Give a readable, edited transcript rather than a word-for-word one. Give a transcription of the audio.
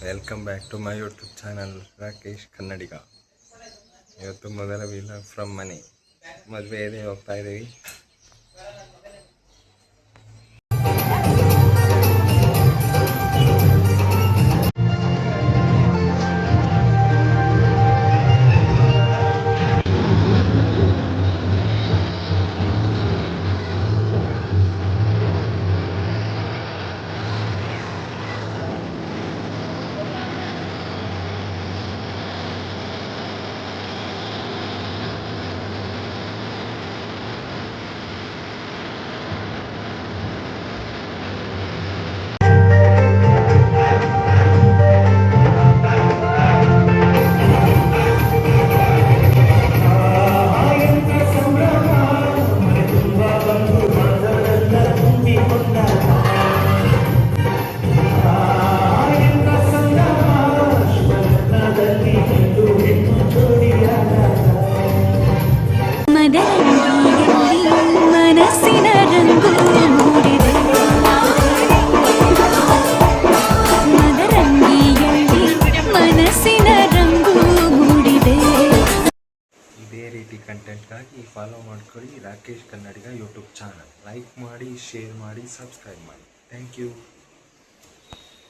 Welcome back to my YouTube channel Rakesh Kannadiga. ಇವತ್ತು ಮೊದಲ vlog from ಮನೆ. ಮದುವೆ ಇದೆ, ಹೋಗ್ತಾ ಇದ್ದೀವಿ. ಇದೇ ರೀತಿ ಕಂಟೆಂಟ್ಗಾಗಿ ಫಾಲೋ ಮಾಡ್ಕೊಳ್ಳಿ Rakesh Kannadiga YouTube channel. Like ಮಾಡಿ, ಶೇರ್ ಮಾಡಿ, ಸಬ್ಸ್ಕ್ರೈಬ್ ಮಾಡಿ. Thank you.